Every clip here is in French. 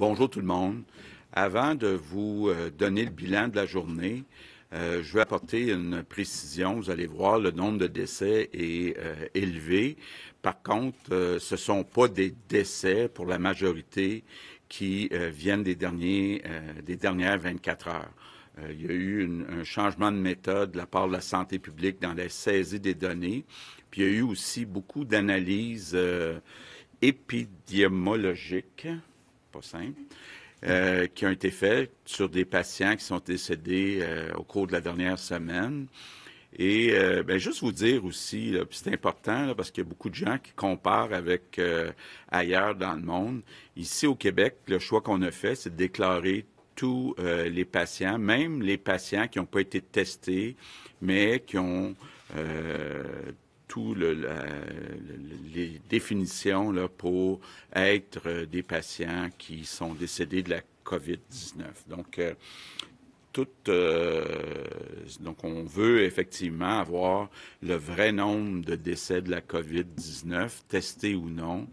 Bonjour tout le monde. Avant de vous donner le bilan de la journée, je vais apporter une précision. Vous allez voir, le nombre de décès est élevé. Par contre, ce ne sont pas des décès pour la majorité qui viennent des dernières 24 heures. Il y a eu un changement de méthode de la part de la santé publique dans la saisie des données. Puis il y a eu aussi beaucoup d'analyses épidémiologiques, pas simple, qui ont été faites sur des patients qui sont décédés au cours de la dernière semaine. Et juste vous dire aussi, puis c'est important là, parce qu'il y a beaucoup de gens qui comparent avec ailleurs dans le monde. Ici au Québec, le choix qu'on a fait, c'est de déclarer tous les patients, même les patients qui n'ont pas été testés, mais qui ont les définitions là, pour être des patients qui sont décédés de la COVID-19. Donc, on veut effectivement avoir le vrai nombre de décès de la COVID-19, testés ou non.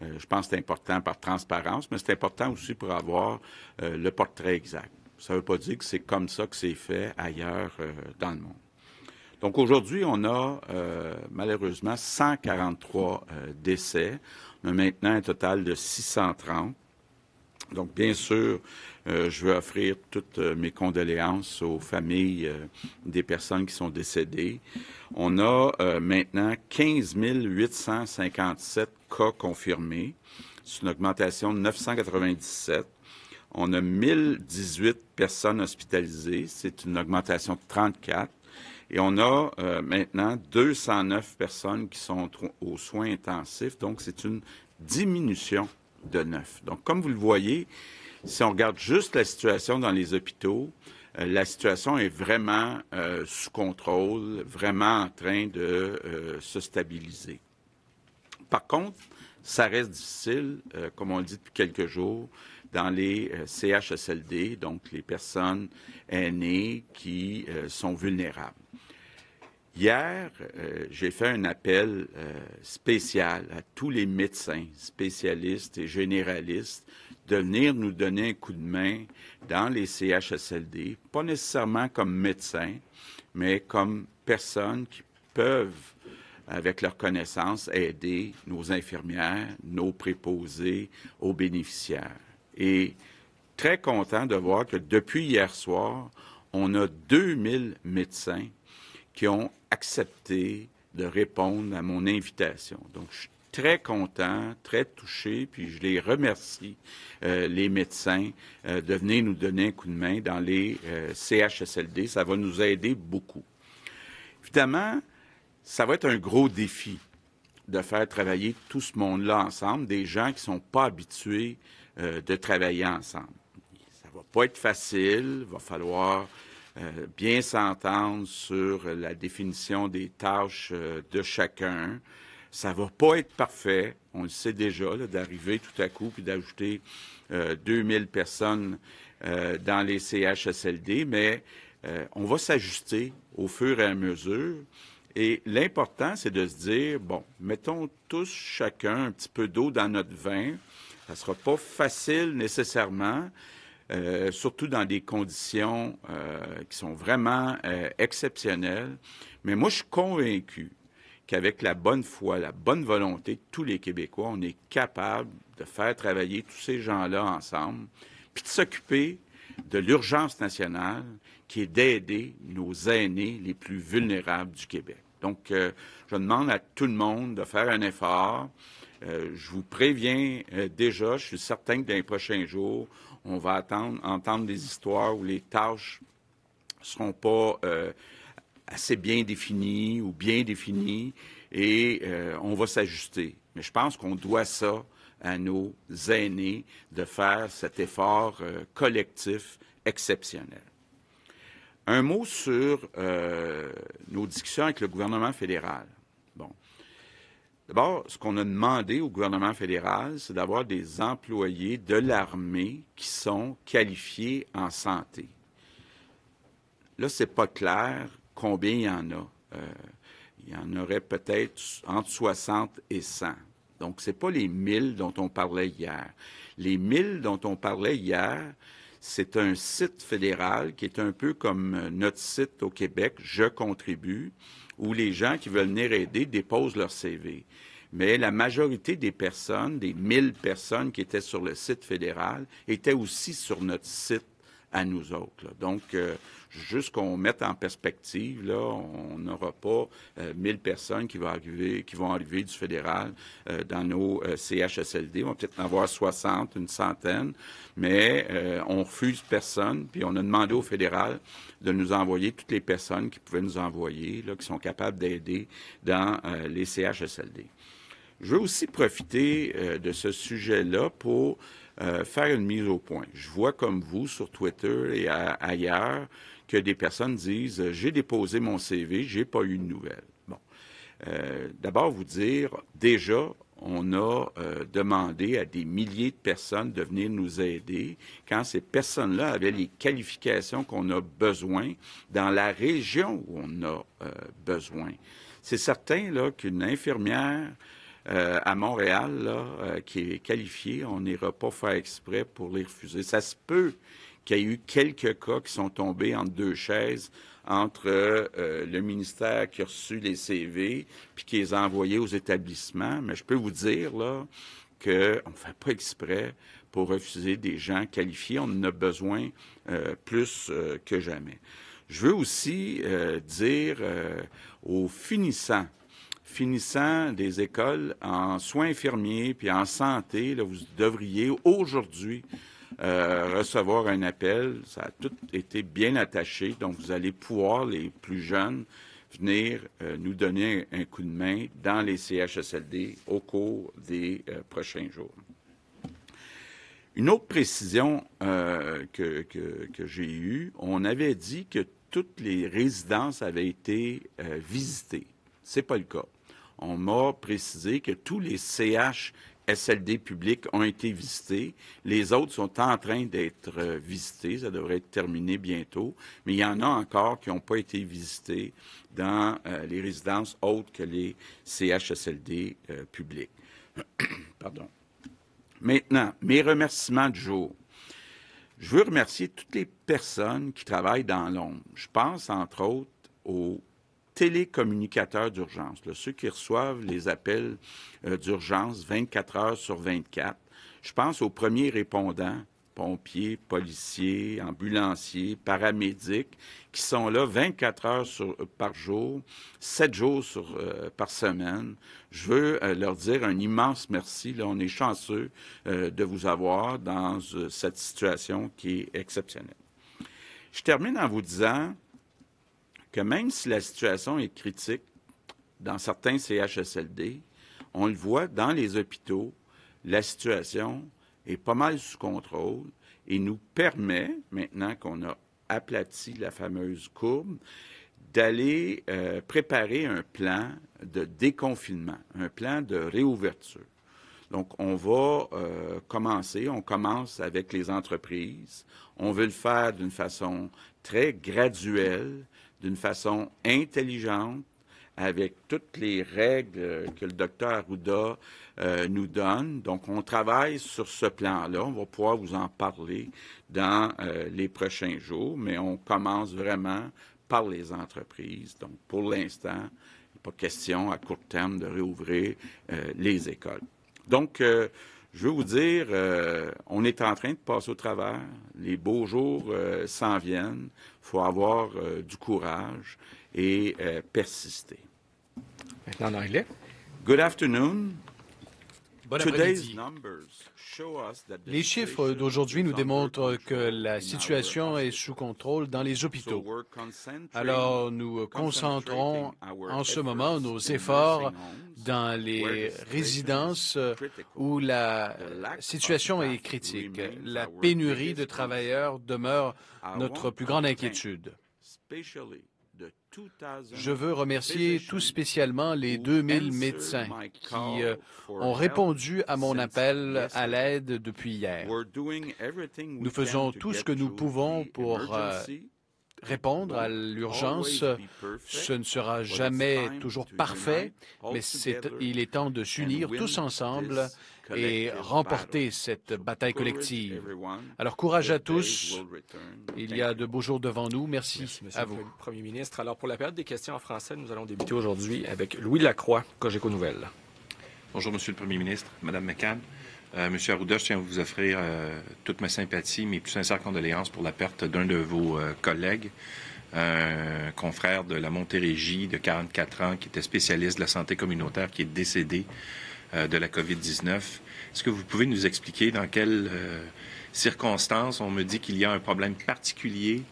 Je pense que c'est important par transparence, mais c'est important aussi pour avoir le portrait exact. Ça ne veut pas dire que c'est comme ça que c'est fait ailleurs dans le monde. Donc aujourd'hui, on a malheureusement 143 décès. On a maintenant un total de 630. Donc bien sûr, je veux offrir toutes mes condoléances aux familles des personnes qui sont décédées. On a maintenant 15 857 cas confirmés. C'est une augmentation de 997. On a 1018 personnes hospitalisées. C'est une augmentation de 34. Et on a maintenant 209 personnes qui sont aux soins intensifs, donc c'est une diminution de 9. Donc, comme vous le voyez, si on regarde juste la situation dans les hôpitaux, la situation est vraiment sous contrôle, vraiment en train de se stabiliser. Par contre, ça reste difficile, comme on le dit depuis quelques jours, dans les CHSLD, donc les personnes aînées qui sont vulnérables. Hier, j'ai fait un appel spécial à tous les médecins, spécialistes et généralistes de venir nous donner un coup de main dans les CHSLD, pas nécessairement comme médecins, mais comme personnes qui peuvent, avec leurs connaissances, aider nos infirmières, nos préposés, aux bénéficiaires. Et très content de voir que depuis hier soir, on a 2000 médecins qui ont accepté de répondre à mon invitation. Donc, je suis très content, très touché, puis je les remercie, les médecins, de venir nous donner un coup de main dans les CHSLD. Ça va nous aider beaucoup. Évidemment, ça va être un gros défi de faire travailler tout ce monde-là ensemble, des gens qui ne sont pas habitués de travailler ensemble. Ça ne va pas être facile, il va falloir bien s'entendre sur la définition des tâches de chacun. Ça va pas être parfait, on le sait déjà, d'arriver tout à coup puis d'ajouter 2000 personnes dans les CHSLD, mais on va s'ajuster au fur et à mesure. Et l'important, c'est de se dire, bon, mettons tous chacun un petit peu d'eau dans notre vin. Ça ne sera pas facile nécessairement, surtout dans des conditions qui sont vraiment exceptionnelles. Mais moi, je suis convaincu qu'avec la bonne foi, la bonne volonté de tous les Québécois, on est capable de faire travailler tous ces gens-là ensemble, puis de s'occuper de l'urgence nationale qui est d'aider nos aînés les plus vulnérables du Québec. Donc, je demande à tout le monde de faire un effort. Je vous préviens déjà, je suis certain que dans les prochains jours, on va entendre des histoires où les tâches ne seront pas assez bien définies ou bien définies et on va s'ajuster. Mais je pense qu'on doit ça à nos aînés de faire cet effort collectif exceptionnel. Un mot sur nos discussions avec le gouvernement fédéral. Bon. D'abord, ce qu'on a demandé au gouvernement fédéral, c'est d'avoir des employés de l'armée qui sont qualifiés en santé. Là, c'est pas clair combien il y en a. Il y en aurait peut-être entre 60 et 100. Donc, ce n'est pas les 1000 dont on parlait hier. Les 1000 dont on parlait hier, c'est un site fédéral qui est un peu comme notre site au Québec, Je contribue, où les gens qui veulent venir aider déposent leur CV. Mais la majorité des personnes, des 1000 personnes qui étaient sur le site fédéral, étaient aussi sur notre site à nous autres. Là. Donc, juste qu'on mette en perspective, là, on n'aura pas 1000 personnes qui vont arriver du fédéral dans nos CHSLD. On va peut-être en avoir 60, une centaine, mais on refuse personne. Puis on a demandé au fédéral de nous envoyer toutes les personnes qui pouvaient nous envoyer, là, qui sont capables d'aider dans les CHSLD. Je veux aussi profiter de ce sujet-là pour faire une mise au point. Je vois comme vous sur Twitter et ailleurs que des personnes disent j'ai déposé mon CV, j'ai pas eu de nouvelles. Bon, d'abord vous dire déjà on a demandé à des milliers de personnes de venir nous aider quand ces personnes-là avaient les qualifications qu'on a besoin dans la région où on a besoin. C'est certain là qu'une infirmière à Montréal, là, qui est qualifié, on n'ira pas faire exprès pour les refuser. Ça se peut qu'il y ait eu quelques cas qui sont tombés entre deux chaises, entre le ministère qui a reçu les CV puis qui les a envoyés aux établissements. Mais je peux vous dire là qu'on ne fait pas exprès pour refuser des gens qualifiés. On en a besoin plus que jamais. Je veux aussi dire aux finissants des écoles en soins infirmiers puis en santé, là, vous devriez aujourd'hui recevoir un appel. Ça a tout été bien attaché, donc vous allez pouvoir, les plus jeunes, venir nous donner un coup de main dans les CHSLD au cours des prochains jours. Une autre précision que j'ai eue, on avait dit que toutes les résidences avaient été visitées. C'est pas le cas. On m'a précisé que tous les CHSLD publics ont été visités. Les autres sont en train d'être visités. Ça devrait être terminé bientôt. Mais il y en a encore qui n'ont pas été visités dans les résidences autres que les CHSLD publics. Pardon. Maintenant, mes remerciements du jour. Je veux remercier toutes les personnes qui travaillent dans l'ombre. Je pense, entre autres, aux télécommunicateurs d'urgence, là, ceux qui reçoivent les appels d'urgence 24 heures sur 24. Je pense aux premiers répondants, pompiers, policiers, ambulanciers, paramédics, qui sont là 24 heures par jour, 7 jours par semaine. Je veux leur dire un immense merci. Là, on est chanceux de vous avoir dans cette situation qui est exceptionnelle. Je termine en vous disant que même si la situation est critique dans certains CHSLD, on le voit dans les hôpitaux, la situation est pas mal sous contrôle et nous permet, maintenant qu'on a aplati la fameuse courbe, d'aller préparer un plan de déconfinement, un plan de réouverture. Donc, on va on commence avec les entreprises. On veut le faire d'une façon très graduelle, d'une façon intelligente, avec toutes les règles que le docteur Arruda nous donne. Donc, on travaille sur ce plan-là. On va pouvoir vous en parler dans les prochains jours, mais on commence vraiment par les entreprises. Donc, pour l'instant, il n'est pas question à court terme de réouvrir les écoles. Donc, je veux vous dire, on est en train de passer au travers. Les beaux jours s'en viennent. Il faut avoir du courage et persister. Maintenant en anglais. Good afternoon. Bon après-midi. Les chiffres d'aujourd'hui nous démontrent que la situation est sous contrôle dans les hôpitaux. Alors, nous concentrons en ce moment nos efforts dans les résidences où la situation est critique. La pénurie de travailleurs demeure notre plus grande inquiétude. Je veux remercier tout spécialement les 2000 médecins qui ont répondu à mon appel à l'aide depuis hier. Nous faisons tout ce que nous pouvons pour répondre à l'urgence. Ce ne sera jamais toujours parfait, mais il est temps de s'unir tous ensemble et remporter cette bataille collective. Alors, courage à tous. Il y a de beaux jours devant nous. Merci à vous. Premier ministre. Alors, pour la période des questions en français, nous allons débuter aujourd'hui avec Louis Lacroix, Cogeco Nouvelles. Bonjour, Monsieur le Premier ministre, Madame McCann. Monsieur Arruda, je tiens à vous offrir toute ma sympathie, mes plus sincères condoléances pour la perte d'un de vos collègues, un confrère de la Montérégie de 44 ans qui était spécialiste de la santé communautaire, qui est décédé de la COVID-19. Est-ce que vous pouvez nous expliquer dans quelles circonstances on me dit qu'il y a un problème particulier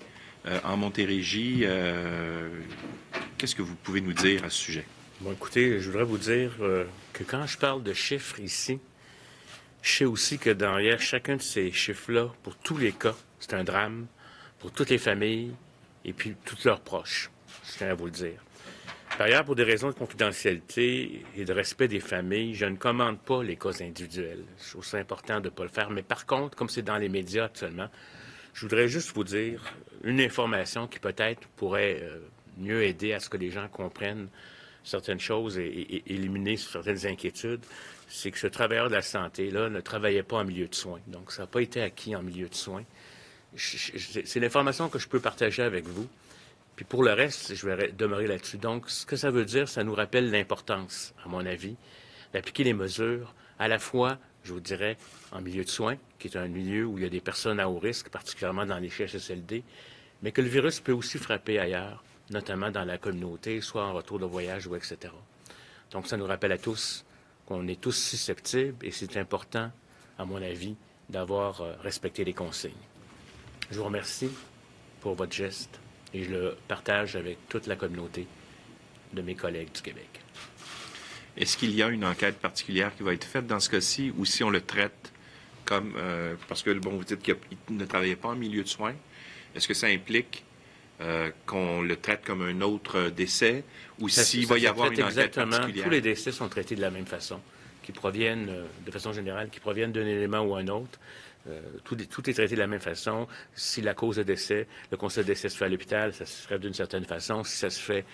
en Montérégie? Qu'est-ce que vous pouvez nous dire à ce sujet? Bon, écoutez, je voudrais vous dire que quand je parle de chiffres ici, je sais aussi que derrière chacun de ces chiffres-là, pour tous les cas, c'est un drame pour toutes les familles et puis tous leurs proches. Je tiens à vous le dire. Par ailleurs, pour des raisons de confidentialité et de respect des familles, je ne commande pas les cas individuels. Je trouve ça important de ne pas le faire. Mais par contre, comme c'est dans les médias actuellement, je voudrais juste vous dire une information qui peut-être pourrait mieux aider à ce que les gens comprennent certaines choses et éliminer certaines inquiétudes, c'est que ce travailleur de la santé-là ne travaillait pas en milieu de soins. Donc, ça n'a pas été acquis en milieu de soins. C'est l'information que je peux partager avec vous. Puis pour le reste, je vais demeurer là-dessus. Donc, ce que ça veut dire, ça nous rappelle l'importance, à mon avis, d'appliquer les mesures à la fois, je vous dirais, en milieu de soins, qui est un milieu où il y a des personnes à haut risque, particulièrement dans les CHSLD, mais que le virus peut aussi frapper ailleurs, notamment dans la communauté, soit en retour de voyage ou etc. Donc, ça nous rappelle à tous qu'on est tous susceptibles et c'est important, à mon avis, d'avoir respecté les consignes. Je vous remercie pour votre geste et je le partage avec toute la communauté de mes collègues du Québec. Est-ce qu'il y a une enquête particulière qui va être faite dans ce cas-ci ou si on le traite comme... parce que, bon, vous dites qu'il ne travaillait pas en milieu de soins. Est-ce que ça implique qu'on le traite comme un autre décès ou s'il va y avoir une enquête particulière? Tous les décès sont traités de la même façon, qui proviennent, de façon générale, qui proviennent d'un élément ou un autre. Tout est traité de la même façon. Si la cause de décès, le constat de décès se fait à l'hôpital, ça se ferait d'une certaine façon. Si ça se fait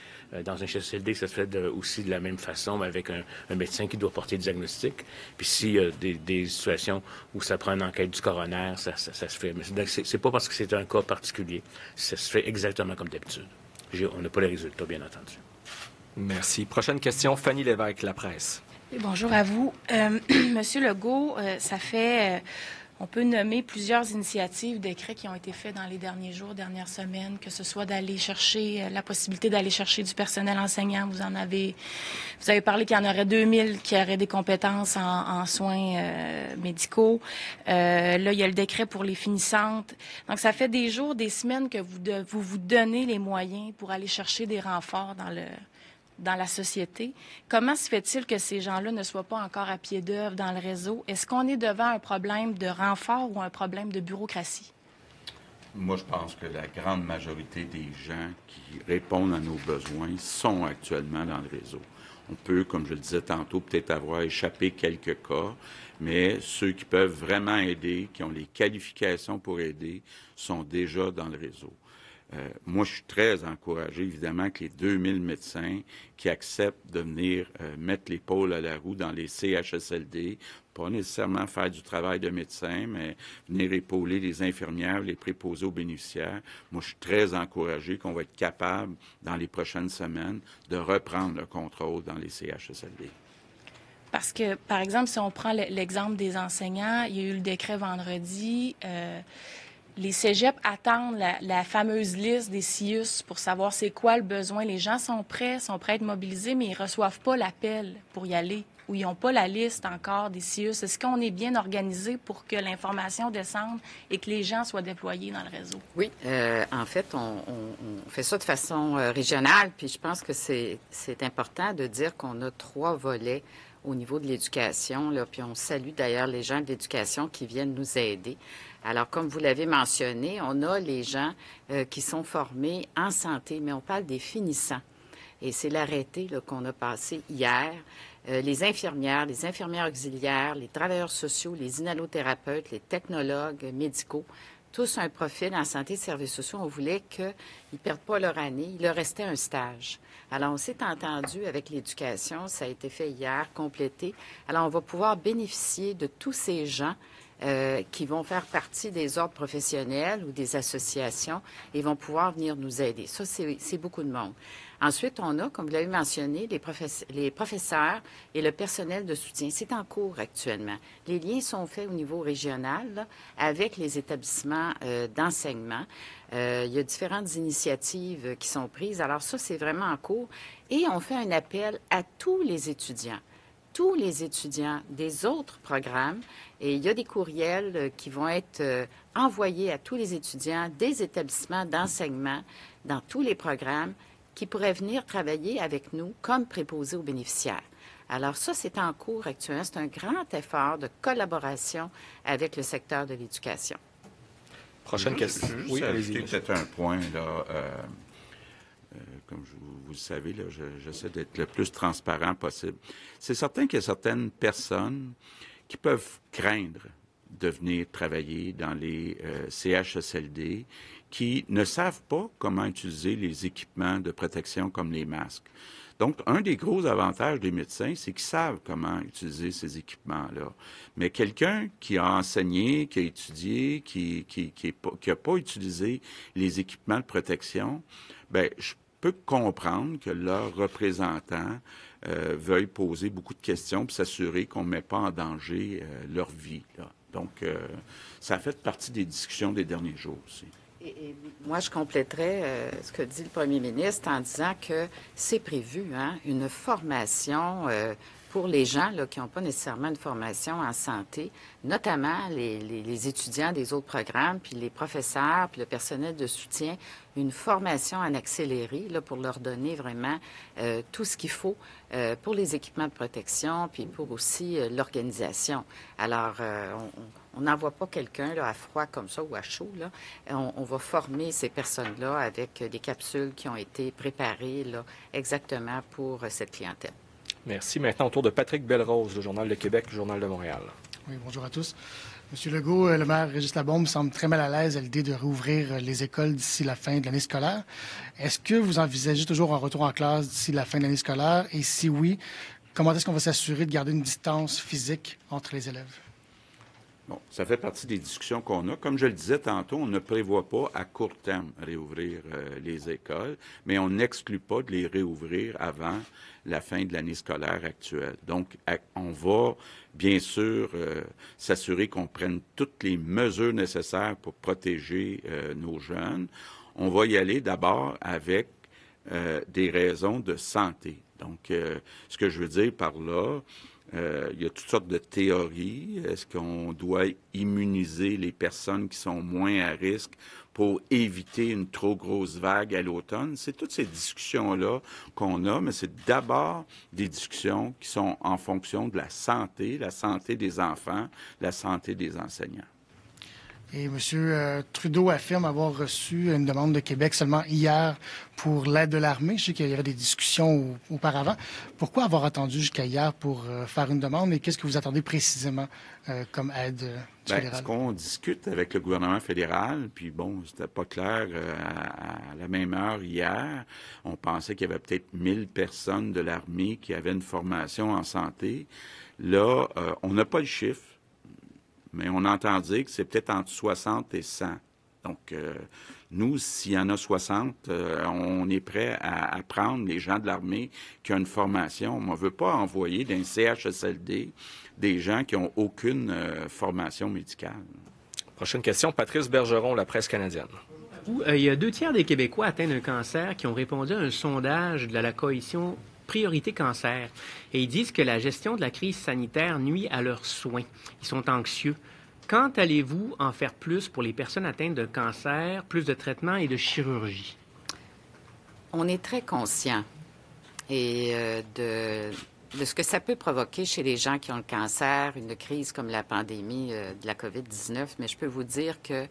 dans un CHSLD, ça se fait aussi de la même façon, mais avec un médecin qui doit porter le diagnostic. Puis s'il y a des situations où ça prend une enquête du coroner, ça se fait. Mais c'est pas parce que c'est un cas particulier. Ça se fait exactement comme d'habitude. On n'a pas les résultats, bien entendu. Merci. Prochaine question, Fanny Lévesque, La Presse. Oui, bonjour à vous. Monsieur Legault, ça fait... On peut nommer plusieurs initiatives, décrets qui ont été faits dans les derniers jours, dernières semaines, que ce soit d'aller chercher la possibilité d'aller chercher du personnel enseignant. Vous avez parlé qu'il y en aurait 2000 qui auraient des compétences en soins médicaux. Là, il y a le décret pour les finissantes. Donc, ça fait des jours, des semaines que vous donnez les moyens pour aller chercher des renforts dans la société. Comment se fait-il que ces gens-là ne soient pas encore à pied d'œuvre dans le réseau? Est-ce qu'on est devant un problème de renfort ou un problème de bureaucratie? Moi, je pense que la grande majorité des gens qui répondent à nos besoins sont actuellement dans le réseau. On peut, comme je le disais tantôt, peut-être avoir échappé quelques cas, mais ceux qui peuvent vraiment aider, qui ont les qualifications pour aider, sont déjà dans le réseau. Moi, je suis très encouragé, évidemment, que les 2000 médecins qui acceptent de venir mettre l'épaule à la roue dans les CHSLD, pas nécessairement faire du travail de médecin, mais venir épauler les infirmières, les préposés aux bénéficiaires. Moi, je suis très encouragé qu'on va être capable, dans les prochaines semaines, de reprendre le contrôle dans les CHSLD. Parce que, par exemple, si on prend l'exemple des enseignants, il y a eu le décret vendredi. Les cégeps attendent la fameuse liste des CIUS pour savoir c'est quoi le besoin. Les gens sont prêts à être mobilisés, mais ils ne reçoivent pas l'appel pour y aller ou ils n'ont pas la liste encore des CIUS. Est-ce qu'on est bien organisé pour que l'information descende et que les gens soient déployés dans le réseau? Oui, en fait, on fait ça de façon régionale, puis je pense que c'est important de dire qu'on a 3 volets au niveau de l'éducation, là, puis on salue d'ailleurs les gens de l'éducation qui viennent nous aider. Alors, comme vous l'avez mentionné, on a les gens qui sont formés en santé, mais on parle des finissants. Et c'est l'arrêté qu'on a passé hier. Les infirmières auxiliaires, les travailleurs sociaux, les inhalothérapeutes, les technologues médicaux, tous un profil en santé et services sociaux. On voulait qu'ils ne perdent pas leur année. Il leur restait un stage. Alors, on s'est entendu avec l'éducation. Ça a été fait hier, complété. Alors, on va pouvoir bénéficier de tous ces gens qui vont faire partie des ordres professionnels ou des associations et vont pouvoir venir nous aider. Ça, c'est beaucoup de monde. Ensuite, on a, comme vous l'avez mentionné, les professeurs et le personnel de soutien. C'est en cours actuellement. Les liens sont faits au niveau régional là, avec les établissements d'enseignement. Il y a différentes initiatives qui sont prises. Alors ça, c'est vraiment en cours. Et on fait un appel à tous les étudiants des autres programmes. Et il y a des courriels qui vont être envoyés à tous les étudiants des établissements d'enseignement dans tous les programmes qui pourraient venir travailler avec nous comme préposés aux bénéficiaires. Alors ça, c'est en cours actuellement. C'est un grand effort de collaboration avec le secteur de l'éducation. Prochaine question. Oui, allez-y. Peut-être un point, là. Comme vous le savez, là, j'essaie d'être le plus transparent possible. C'est certain qu'il y a certaines personnes qui peuvent craindre de venir travailler dans les CHSLD qui ne savent pas comment utiliser les équipements de protection comme les masques. Donc, un des gros avantages des médecins, c'est qu'ils savent comment utiliser ces équipements-là. Mais quelqu'un qui a enseigné, qui a étudié, qui n'a pas utilisé les équipements de protection, bien, je peux comprendre que leurs représentants veuillent poser beaucoup de questions pour s'assurer qu'on ne met pas en danger leur vie, là. Donc, ça a fait partie des discussions des derniers jours aussi. Et moi, je compléterais ce que dit le premier ministre en disant que c'est prévu, une formation pour les gens là, qui n'ont pas nécessairement une formation en santé, notamment les étudiants des autres programmes, puis les professeurs, puis le personnel de soutien, une formation en accéléré là, pour leur donner vraiment tout ce qu'il faut pour les équipements de protection, puis pour aussi l'organisation. Alors, on n'envoie pas quelqu'un là, à froid comme ça ou à chaud. Là. On va former ces personnes-là avec des capsules qui ont été préparées là, exactement pour cette clientèle. Merci. Maintenant, au tour de Patrick Belrose, le Journal de Québec, le Journal de Montréal. Oui, bonjour à tous. Monsieur Legault, le maire Régis Labaume semble très mal à l'aise à l'idée de rouvrir les écoles d'ici la fin de l'année scolaire. Est-ce que vous envisagez toujours un retour en classe d'ici la fin de l'année scolaire? Et si oui, comment est-ce qu'on va s'assurer de garder une distance physique entre les élèves? Bon, ça fait partie des discussions qu'on a. Comme je le disais tantôt, on ne prévoit pas à court terme réouvrir les écoles, mais on n'exclut pas de les réouvrir avant la fin de l'année scolaire actuelle. Donc, on va bien sûr s'assurer qu'on prenne toutes les mesures nécessaires pour protéger nos jeunes. On va y aller d'abord avec des raisons de santé. Donc, ce que je veux dire par là, il y a toutes sortes de théories. Est-ce qu'on doit immuniser les personnes qui sont moins à risque pour éviter une trop grosse vague à l'automne? C'est toutes ces discussions-là qu'on a, mais c'est d'abord des discussions qui sont en fonction de la santé des enfants, la santé des enseignants. Et M. Trudeau affirme avoir reçu une demande de Québec seulement hier pour l'aide de l'armée. Je sais qu'il y avait des discussions auparavant. Pourquoi avoir attendu jusqu'à hier pour faire une demande et qu'est-ce que vous attendez précisément comme aide fédérale? Ce qu'on discute avec le gouvernement fédéral, puis bon, c'était pas clair à la même heure hier. On pensait qu'il y avait peut-être 1000 personnes de l'armée qui avaient une formation en santé. Là, on n'a pas le chiffre. Mais on entend dire que c'est peut-être entre 60 et 100. Donc, nous, s'il y en a 60, on est prêt à prendre les gens de l'armée qui ont une formation. On ne veut pas envoyer d'un CHSLD des gens qui n'ont aucune formation médicale. Prochaine question, Patrice Bergeron, La Presse canadienne. Il y a 2 tiers des Québécois atteints d'un cancer qui ont répondu à un sondage de la coalition Priorité Cancer. Et ils disent que la gestion de la crise sanitaire nuit à leurs soins. Ils sont anxieux. Quand allez-vous en faire plus pour les personnes atteintes de cancer, plus de traitements et de chirurgie? On est très conscient et de ce que ça peut provoquer chez les gens qui ont le cancer, une crise comme la pandémie de la COVID-19. Mais je peux vous dire que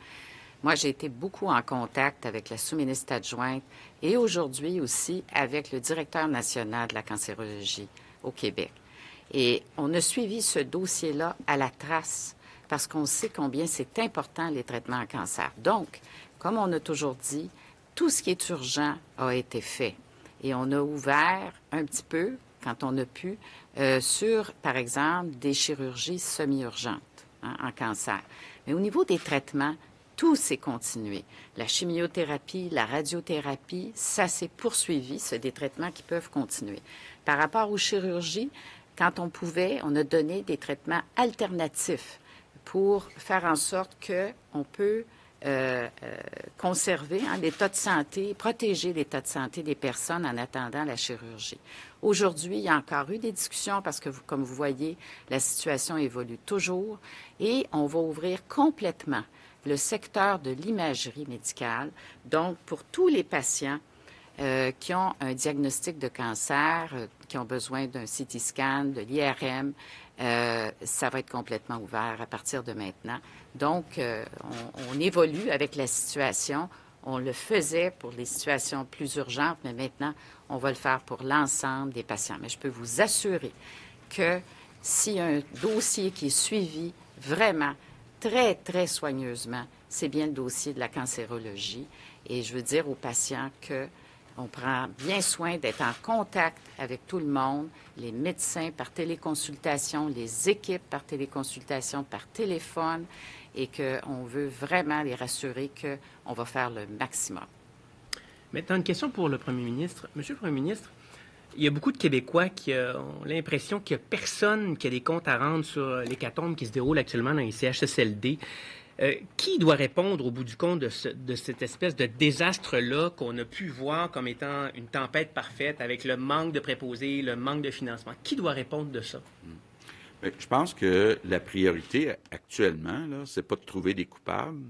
moi, j'ai été beaucoup en contact avec la sous-ministre adjointe et aujourd'hui aussi avec le directeur national de la cancérologie au Québec. Et on a suivi ce dossier-là à la trace parce qu'on sait combien c'est important les traitements en cancer. Donc, comme on a toujours dit, tout ce qui est urgent a été fait. Et on a ouvert un petit peu, quand on a pu, sur, par exemple, des chirurgies semi-urgentes en cancer. Mais au niveau des traitements, tout s'est continué. La chimiothérapie, la radiothérapie, ça s'est poursuivi. C'est des traitements qui peuvent continuer. Par rapport aux chirurgies, quand on pouvait, on a donné des traitements alternatifs pour faire en sorte qu'on peut conserver l'état de santé, protéger l'état de santé des personnes en attendant la chirurgie. Aujourd'hui, il y a encore eu des discussions parce que, comme vous voyez, la situation évolue toujours et on va ouvrir complètement le secteur de l'imagerie médicale. Donc, pour tous les patients qui ont un diagnostic de cancer, qui ont besoin d'un CT scan, de l'IRM, ça va être complètement ouvert à partir de maintenant. Donc, on évolue avec la situation. On le faisait pour les situations plus urgentes, mais maintenant, on va le faire pour l'ensemble des patients. Mais je peux vous assurer que s'il y a un dossier qui est suivi vraiment très, très soigneusement, c'est bien le dossier de la cancérologie. Et je veux dire aux patients qu'on prend bien soin d'être en contact avec tout le monde, les médecins par téléconsultation, les équipes par téléconsultation, par téléphone, et qu'on veut vraiment les rassurer qu'on va faire le maximum. Maintenant, une question pour le Premier ministre. Monsieur le Premier ministre, il y a beaucoup de Québécois qui ont l'impression qu'il n'y a personne qui a des comptes à rendre sur l'hécatombe qui se déroule actuellement dans les CHSLD. Qui doit répondre au bout du compte de cette espèce de désastre-là qu'on a pu voir comme étant une tempête parfaite avec le manque de préposés, le manque de financement? Qui doit répondre de ça? Je pense que la priorité actuellement, c'est pas de trouver des coupables,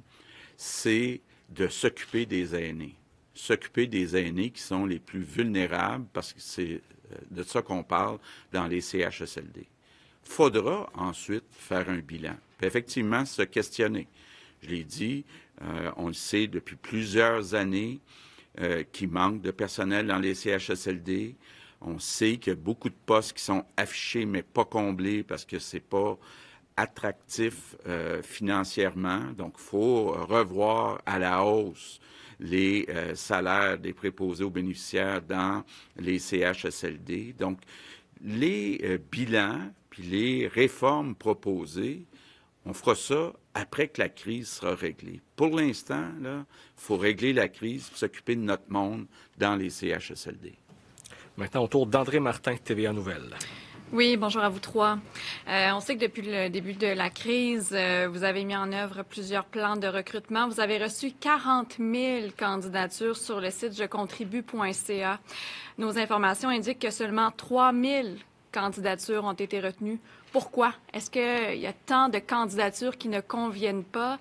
c'est de s'occuper des aînés. S'occuper des aînés qui sont les plus vulnérables, parce que c'est de ça qu'on parle dans les CHSLD. Faudra ensuite faire un bilan. Puis effectivement, se questionner. Je l'ai dit, on le sait depuis plusieurs années qu'il manque de personnel dans les CHSLD. On sait qu'il y a beaucoup de postes qui sont affichés mais pas comblés parce que c'est pas attractif financièrement. Donc, il faut revoir à la hausse les salaires des préposés aux bénéficiaires dans les CHSLD. Donc, les bilans puis les réformes proposées, on fera ça après que la crise sera réglée. Pour l'instant, il faut régler la crise et s'occuper de notre monde dans les CHSLD. Maintenant, au tour d'André Martin, TVA Nouvelles. Oui, bonjour à vous trois. On sait que depuis le début de la crise, vous avez mis en œuvre plusieurs plans de recrutement. Vous avez reçu 40 000 candidatures sur le site jecontribue.ca. Nos informations indiquent que seulement 3 000 candidatures ont été retenues. Pourquoi? Est-ce qu'il y a tant de candidatures qui ne conviennent pas?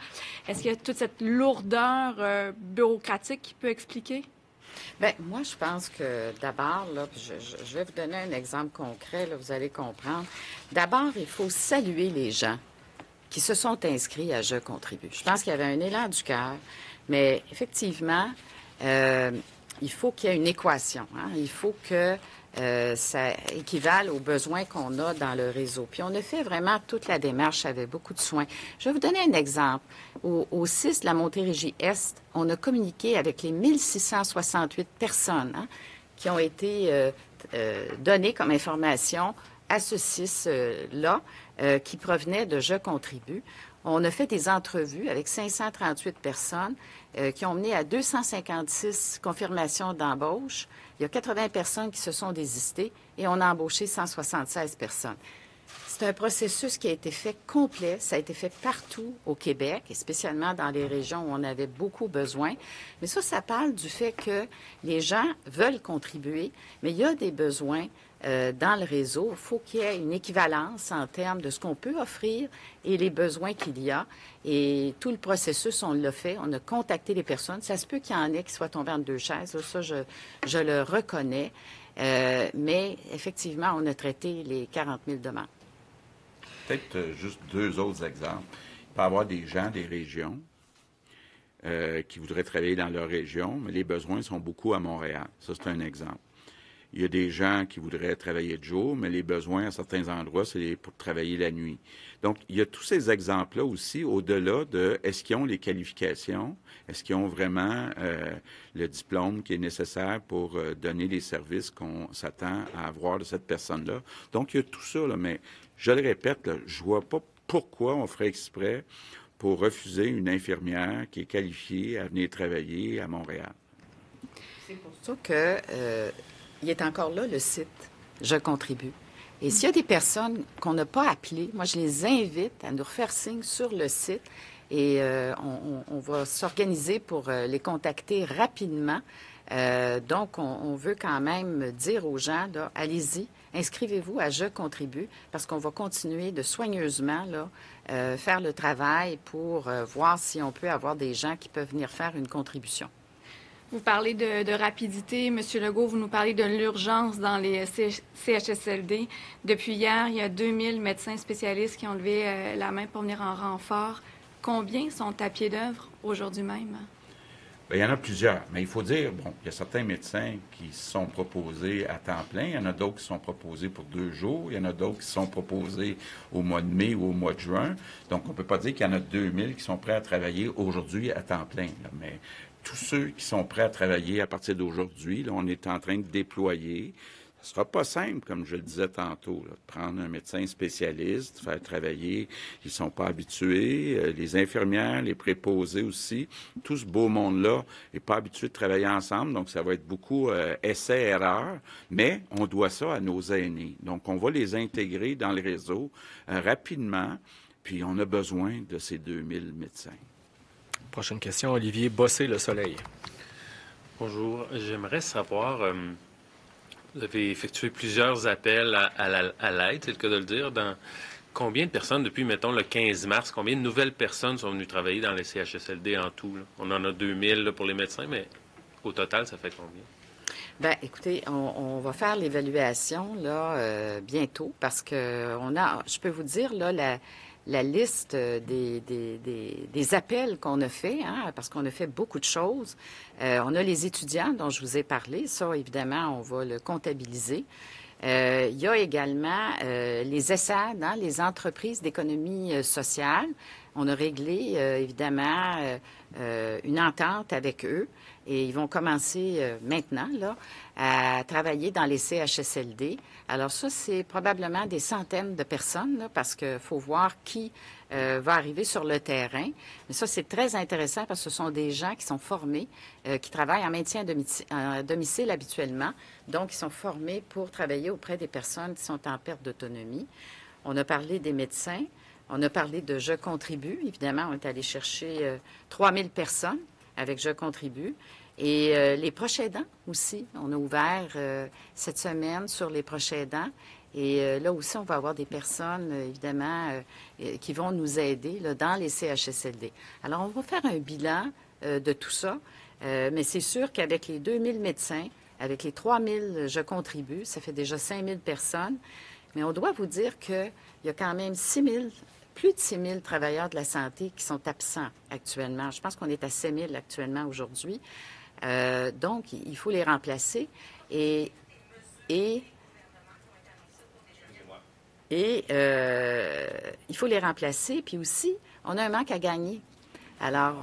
Est-ce qu'il y a toute cette lourdeur bureaucratique qui peut expliquer? Bien, moi, je pense que d'abord, là, je vais vous donner un exemple concret, là, vous allez comprendre. D'abord, il faut saluer les gens qui se sont inscrits à Je contribue. Je pense qu'il y avait un élan du cœur, mais effectivement, il faut qu'il y ait une équation. Il faut que ça équivale aux besoins qu'on a dans le réseau. Puis on a fait vraiment toute la démarche avec beaucoup de soin. Je vais vous donner un exemple. Au 6 de la Montérégie-Est, on a communiqué avec les 1668 personnes qui ont été données comme information à ce 6-là qui provenaient de Je contribue. On a fait des entrevues avec 538 personnes qui ont mené à 256 confirmations d'embauche. Il y a 80 personnes qui se sont désistées et on a embauché 176 personnes. C'est un processus qui a été fait complet. Ça a été fait partout au Québec, et spécialement dans les régions où on avait beaucoup besoin. Mais ça parle du fait que les gens veulent contribuer, mais il y a des besoins dans le réseau. Il faut qu'il y ait une équivalence en termes de ce qu'on peut offrir et les besoins qu'il y a. Et tout le processus, on l'a fait. On a contacté les personnes. Ça se peut qu'il y en ait qui soient tombés en deux chaises. Ça, je le reconnais. Mais effectivement, on a traité les 40 000 demandes. Peut-être juste deux autres exemples. Il peut y avoir des gens des régions qui voudraient travailler dans leur région, mais les besoins sont beaucoup à Montréal. Ça, c'est un exemple. il y a des gens qui voudraient travailler de jour, mais les besoins à certains endroits, c'est pour travailler la nuit. Donc, il y a tous ces exemples-là aussi, au-delà de est-ce qu'ils ont les qualifications, est-ce qu'ils ont vraiment le diplôme qui est nécessaire pour donner les services qu'on s'attend à avoir de cette personne-là. Donc, il y a tout ça, là, mais je le répète, là, je vois pas pourquoi on ferait exprès pour refuser une infirmière qui est qualifiée à venir travailler à Montréal. C'est pour ça qu'il est encore là, le site « Je contribue ». Et s'il y a des personnes qu'on n'a pas appelées, moi, je les invite à nous refaire signe sur le site et on va s'organiser pour les contacter rapidement. Donc, on veut quand même dire aux gens, là, allez-y, inscrivez-vous à Je contribue parce qu'on va continuer de soigneusement là, faire le travail pour voir si on peut avoir des gens qui peuvent venir faire une contribution. Vous parlez de rapidité. Monsieur Legault, vous nous parlez de l'urgence dans les CHSLD. Depuis hier, il y a 2000 médecins spécialistes qui ont levé la main pour venir en renfort. Combien sont à pied d'œuvre aujourd'hui même? Bien, il y en a plusieurs, mais il faut dire, bon, il y a certains médecins qui sont proposés à temps plein, il y en a d'autres qui sont proposés pour 2 jours, il y en a d'autres qui sont proposés au mois de mai ou au mois de juin. Donc, on ne peut pas dire qu'il y en a 2000 qui sont prêts à travailler aujourd'hui à temps plein, là, mais tous ceux qui sont prêts à travailler à partir d'aujourd'hui, là, on est en train de déployer. Ce ne sera pas simple, comme je le disais tantôt, là, de prendre un médecin spécialiste, faire travailler. Ils ne sont pas habitués. Les infirmières, les préposés aussi. Tout ce beau monde-là n'est pas habitué de travailler ensemble. Donc, ça va être beaucoup essais-erreurs. Mais on doit ça à nos aînés. Donc, on va les intégrer dans le réseau rapidement. Puis, on a besoin de ces 2000 médecins. Prochaine question, Olivier Bossé, Le Soleil. Bonjour. J'aimerais savoir, vous avez effectué plusieurs appels à l'aide, c'est le cas de le dire, dans combien de personnes, depuis, mettons, le 15 mars, combien de nouvelles personnes sont venues travailler dans les CHSLD en tout? Là? On en a 2000 là, pour les médecins, mais au total, ça fait combien? Bien, écoutez, on va faire l'évaluation là bientôt parce que je peux vous dire, là, la liste des appels qu'on a fait, hein, parce qu'on a fait beaucoup de choses. On a les étudiants dont je vous ai parlé. Ça, évidemment, on va le comptabiliser. Il y a également les ESSAD, hein, les entreprises d'économie sociale. On a réglé, évidemment, une entente avec eux et ils vont commencer maintenant là, à travailler dans les CHSLD. Alors ça, c'est probablement des centaines de personnes là, parce qu'il faut voir qui va arriver sur le terrain. Mais ça, c'est très intéressant parce que ce sont des gens qui sont formés, qui travaillent en maintien à domicile habituellement. Donc, ils sont formés pour travailler auprès des personnes qui sont en perte d'autonomie. On a parlé des médecins. On a parlé de Je contribue. Évidemment, on est allé chercher 3000 personnes avec Je contribue. Et les proches aidants aussi. On a ouvert cette semaine sur les proches aidants. Et là aussi, on va avoir des personnes, évidemment, qui vont nous aider là, dans les CHSLD. Alors, on va faire un bilan de tout ça. Mais c'est sûr qu'avec les 2000 médecins, avec les 3000 Je contribue, ça fait déjà 5000 personnes. Mais on doit vous dire qu'il y a quand même plus de 6 000 travailleurs de la santé qui sont absents actuellement. Je pense qu'on est à 7 000 actuellement aujourd'hui. Donc, il faut les remplacer. Et il faut les remplacer. Puis aussi, on a un manque à gagner. Alors,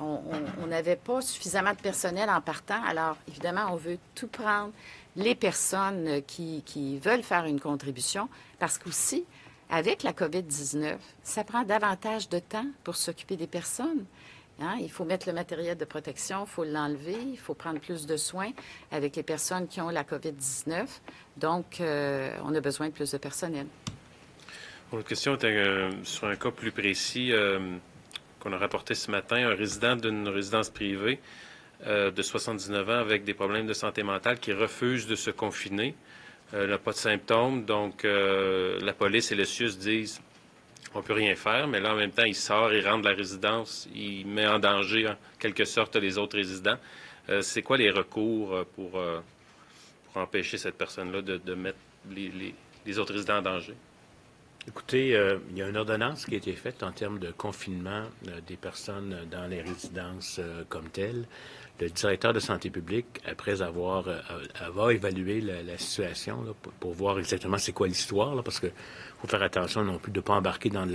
on n'avait pas suffisamment de personnel en partant. Alors, évidemment, on veut tout prendre les personnes qui veulent faire une contribution parce qu'aussi, avec la COVID-19, ça prend davantage de temps pour s'occuper des personnes. Hein? Il faut mettre le matériel de protection, il faut l'enlever, il faut prendre plus de soins avec les personnes qui ont la COVID-19. Donc, on a besoin de plus de personnel. L'autre question était sur un cas plus précis qu'on a rapporté ce matin, un résident d'une résidence privée de 79 ans avec des problèmes de santé mentale qui refuse de se confiner. Il n'a pas de symptômes, donc la police et le CIUS disent on peut rien faire, mais là, en même temps, il sort, il rentre de la résidence, il met en danger, en quelque sorte, les autres résidents. C'est quoi les recours pour empêcher cette personne-là de mettre les autres résidents en danger? Écoutez, il y a une ordonnance qui a été faite en termes de confinement des personnes dans les résidences comme telles. Le directeur de santé publique, après avoir évalué la situation là, pour voir exactement c'est quoi l'histoire, là, parce que faut faire attention non plus de ne pas embarquer dans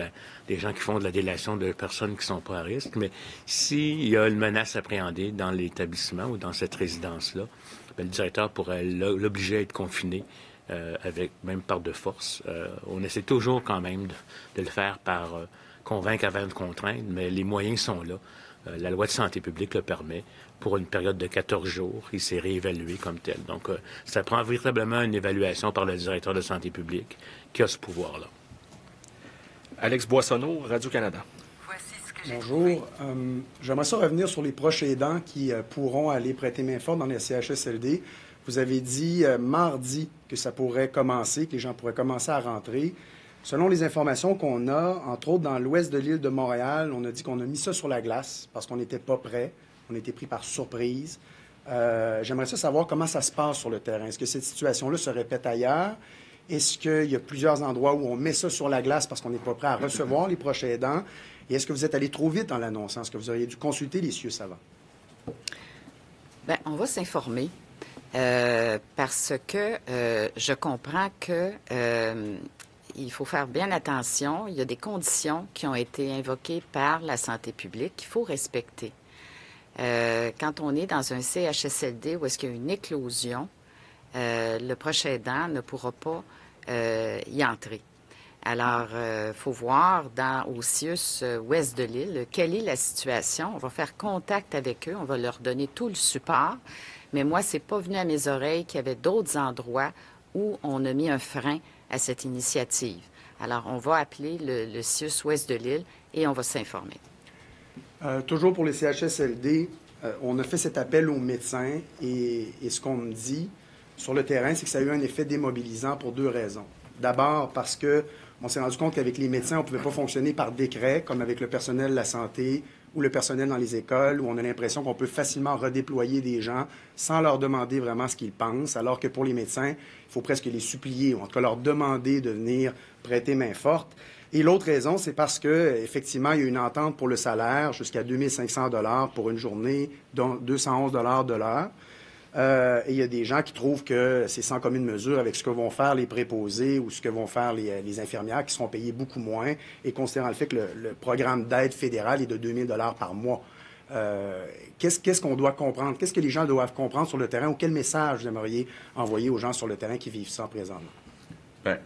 des gens qui font de la délation de personnes qui ne sont pas à risque. Mais s'il y a une menace appréhendée dans l'établissement ou dans cette résidence-là, bien, le directeur pourrait l'obliger à être confiné même par de force. On essaie toujours quand même de le faire par convaincre avant de contraindre, mais les moyens sont là. La loi de santé publique le permet pour une période de 14 jours. Il s'est réévalué comme tel. Donc, ça prend véritablement une évaluation par le directeur de santé publique qui a ce pouvoir-là. Alex Boissonneau, Radio-Canada. Bonjour. J'aimerais ça revenir sur les proches aidants qui pourront aller prêter main forte dans les CHSLD. Vous avez dit mardi que ça pourrait commencer, que les gens pourraient commencer à rentrer. Selon les informations qu'on a, entre autres dans l'ouest de l'île de Montréal, on a dit qu'on a mis ça sur la glace parce qu'on n'était pas prêt. On a été pris par surprise. J'aimerais ça savoir comment ça se passe sur le terrain. Est-ce que cette situation-là se répète ailleurs? Est-ce qu'il y a plusieurs endroits où on met ça sur la glace parce qu'on n'est pas prêt à recevoir les proches aidants? Et est-ce que vous êtes allé trop vite en l'annonçant? Est-ce que vous auriez dû consulter les CIUS avant? Bien, on va s'informer parce que je comprends que il faut faire bien attention. Il y a des conditions qui ont été invoquées par la santé publique qu'il faut respecter. Quand on est dans un CHSLD où est-ce qu'il y a une éclosion, le proche aidant ne pourra pas y entrer. Alors, il faut voir au CIUS ouest de l'île quelle est la situation. On va faire contact avec eux, on va leur donner tout le support. Mais moi, c'est pas venu à mes oreilles qu'il y avait d'autres endroits où on a mis un frein à cette initiative. Alors, on va appeler le CIUS ouest de l'île et on va s'informer. Toujours pour les CHSLD, on a fait cet appel aux médecins et ce qu'on me dit sur le terrain, c'est que ça a eu un effet démobilisant pour deux raisons. D'abord, parce que on s'est rendu compte qu'avec les médecins, on ne pouvait pas fonctionner par décret, comme avec le personnel de la santé ou le personnel dans les écoles, où on a l'impression qu'on peut facilement redéployer des gens sans leur demander vraiment ce qu'ils pensent, alors que pour les médecins, il faut presque les supplier, ou en tout cas leur demander de venir prêter main forte. Et l'autre raison, c'est parce que effectivement, il y a une entente pour le salaire jusqu'à 2 500 $ pour une journée, dont 211 $ de l'heure. Et il y a des gens qui trouvent que c'est sans commune mesure avec ce que vont faire les préposés ou ce que vont faire les infirmières qui seront payées beaucoup moins, et considérant le fait que le programme d'aide fédérale est de 2 000 $ par mois. Qu'est-ce qu'on doit comprendre? Qu'est-ce que les gens doivent comprendre sur le terrain, ou quel message vous aimeriez envoyer aux gens sur le terrain qui vivent ça présentement? Bien,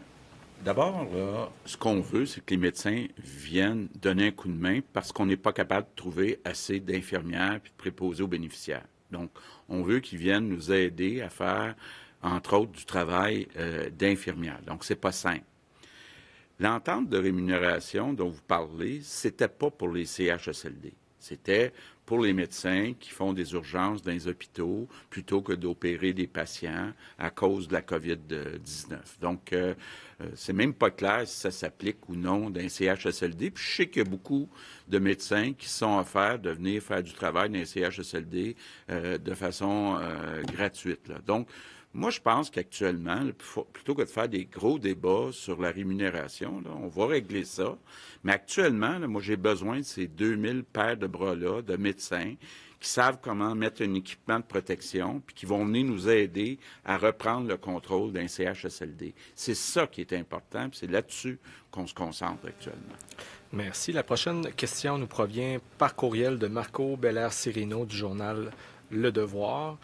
d'abord, là, ce qu'on veut, c'est que les médecins viennent donner un coup de main parce qu'on n'est pas capable de trouver assez d'infirmières et de préposés aux bénéficiaires. Donc, on veut qu'ils viennent nous aider à faire, entre autres, du travail d'infirmière. Donc, c'est pas simple. L'entente de rémunération dont vous parlez, c'était pas pour les CHSLD. C'était pour les médecins qui font des urgences dans les hôpitaux plutôt que d'opérer des patients à cause de la COVID-19. Donc, c'est même pas clair si ça s'applique ou non dans les CHSLD. Puis je sais qu'il y a beaucoup de médecins qui sont offerts de venir faire du travail dans les CHSLD de façon gratuite, là. Donc, moi, je pense qu'actuellement, plutôt que de faire des gros débats sur la rémunération, là, on va régler ça. Mais actuellement, là, moi, j'ai besoin de ces 2000 paires de bras-là, de médecins, qui savent comment mettre un équipement de protection, puis qui vont venir nous aider à reprendre le contrôle d'un CHSLD. C'est ça qui est important, puis c'est là-dessus qu'on se concentre actuellement. Merci. La prochaine question nous provient par courriel de Marco Belair-Cirino du journal Le Devoir.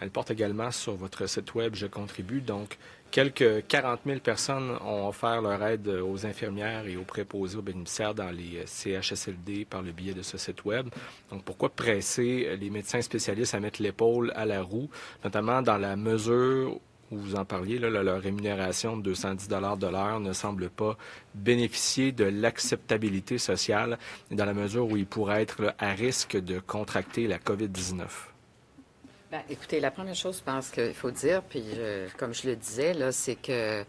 Elle porte également sur votre site web « Je contribue ». Donc, quelques 40 000 personnes ont offert leur aide aux infirmières et aux préposés aux bénéficiaires dans les CHSLD par le biais de ce site web. Donc, pourquoi presser les médecins spécialistes à mettre l'épaule à la roue, notamment dans la mesure où vous en parliez, là, leur rémunération de 210 $ de l'heure ne semble pas bénéficier de l'acceptabilité sociale dans la mesure où ils pourraient être là, à risque de contracter la COVID-19? Bien, écoutez, la première chose, je pense qu'il faut dire, puis comme je le disais, là, c'est que,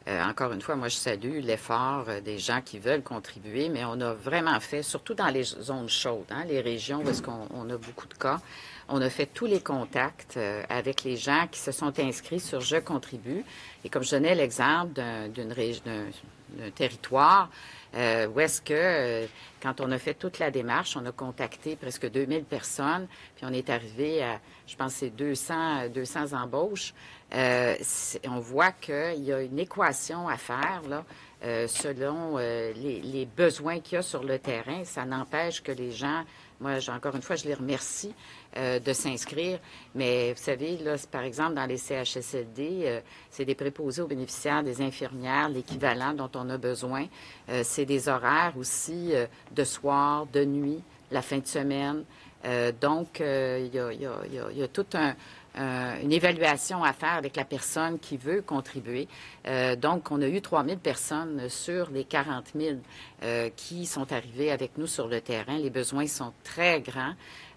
encore une fois, moi, je salue l'effort des gens qui veulent contribuer, mais on a vraiment fait, surtout dans les zones chaudes, hein, les régions où est-ce qu'on a beaucoup de cas, on a fait tous les contacts avec les gens qui se sont inscrits sur « Je contribue ». Et comme je donnais l'exemple territoire où est-ce que, quand on a fait toute la démarche, on a contacté presque 2000 personnes, puis on est arrivé à, je pense, c'est 200 embauches. On voit qu'il y a une équation à faire, là, selon les besoins qu'il y a sur le terrain. Ça n'empêche que les gens, moi, encore une fois, je les remercie de s'inscrire. Mais vous savez, là, par exemple, dans les CHSLD, c'est des préposés aux bénéficiaires, des infirmières, l'équivalent dont on a besoin. C'est des horaires aussi de soir, de nuit, la fin de semaine. Donc, il y a toute une évaluation à faire avec la personne qui veut contribuer. Donc, on a eu 3000 personnes sur les 40 000 qui sont arrivées avec nous sur le terrain. Les besoins sont très grands.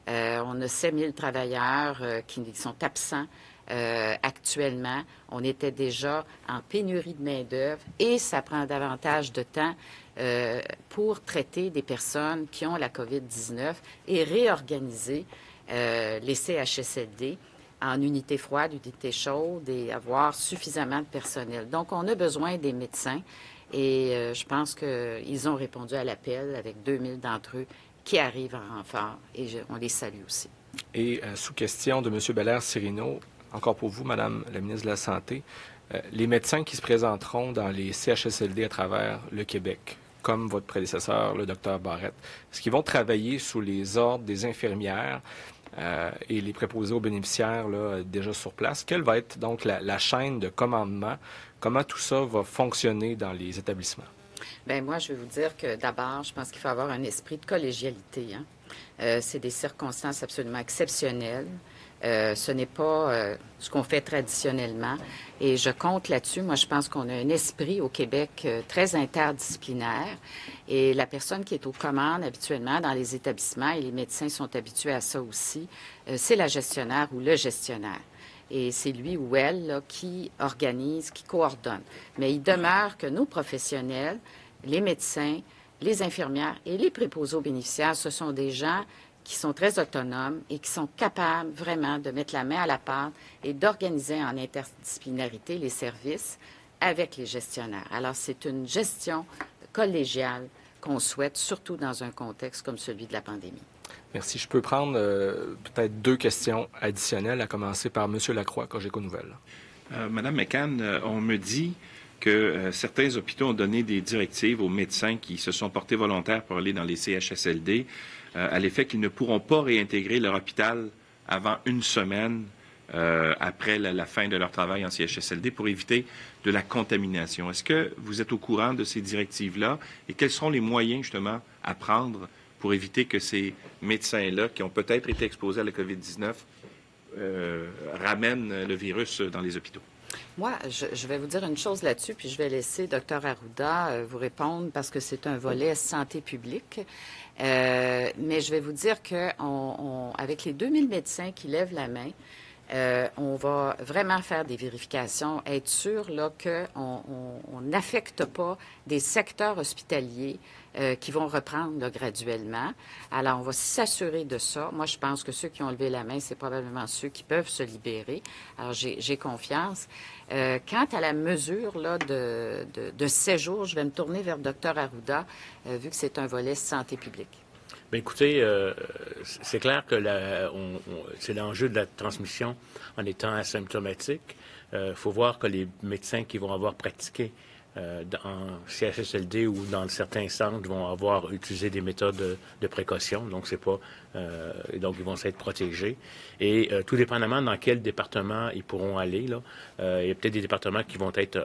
On a 7 000 travailleurs qui sont absents actuellement. On était déjà en pénurie de main-d'œuvre et ça prend davantage de temps pour traiter des personnes qui ont la COVID-19 et réorganiser les CHSLD en unités froides, unités chaudes et avoir suffisamment de personnel. Donc, on a besoin des médecins et je pense qu'ils ont répondu à l'appel avec 2000 d'entre eux qui arrivent en renfort et on les salue aussi. Et sous question de M. Belair-Sirino, encore pour vous, Madame la ministre de la Santé, les médecins qui se présenteront dans les CHSLD à travers le Québec, comme votre prédécesseur, le Dr Barrette, est-ce qu'ils vont travailler sous les ordres des infirmières et les préposés aux bénéficiaires là, déjà sur place? Quelle va être donc la chaîne de commandement? Comment tout ça va fonctionner dans les établissements? Bien, moi, je vais vous dire que d'abord, je pense qu'il faut avoir un esprit de collégialité. Hein? C'est des circonstances absolument exceptionnelles. Ce n'est pas ce qu'on fait traditionnellement. Et je compte là-dessus. Moi, je pense qu'on a un esprit au Québec très interdisciplinaire. Et la personne qui est aux commandes habituellement dans les établissements, et les médecins sont habitués à ça aussi, c'est la gestionnaire ou le gestionnaire. Et c'est lui ou elle là, qui organise, qui coordonne. Mais il demeure que nos professionnels, les médecins, les infirmières et les préposés aux bénéficiaires, ce sont des gens qui sont très autonomes et qui sont capables vraiment de mettre la main à la pâte et d'organiser en interdisciplinarité les services avec les gestionnaires. Alors, c'est une gestion collégiale qu'on souhaite, surtout dans un contexte comme celui de la pandémie. Merci. Je peux prendre peut-être 2 questions additionnelles, à commencer par M. Lacroix, Cogeco Nouvelles. Madame McCann, on me dit que certains hôpitaux ont donné des directives aux médecins qui se sont portés volontaires pour aller dans les CHSLD à l'effet qu'ils ne pourront pas réintégrer leur hôpital avant une semaine après la fin de leur travail en CHSLD pour éviter de la contamination. Est-ce que vous êtes au courant de ces directives-là et quels sont les moyens justement à prendre pour éviter que ces médecins-là, qui ont peut-être été exposés à la COVID-19, ramènent le virus dans les hôpitaux? Moi, je vais vous dire une chose là-dessus, puis je vais laisser Dr Arruda vous répondre parce que c'est un volet santé publique. Mais je vais vous dire que avec les 2000 médecins qui lèvent la main, on va vraiment faire des vérifications, être sûr là, qu'on n'affecte pas des secteurs hospitaliers qui vont reprendre là, graduellement. Alors, on va s'assurer de ça. Moi, je pense que ceux qui ont levé la main, c'est probablement ceux qui peuvent se libérer. Alors, j'ai confiance. Quant à la mesure là, de séjour, je vais me tourner vers Dr Arruda, vu que c'est un volet santé publique. Bien, écoutez, c'est clair que c'est l'enjeu de la transmission en étant asymptomatique. Il faut voir que les médecins qui vont avoir pratiqué en CHSLD ou dans certains centres vont avoir utilisé des méthodes de précaution, donc c'est pas donc ils vont être protégés. Et tout dépendamment dans quel département ils pourront aller, là, il y a peut-être des départements qui vont être,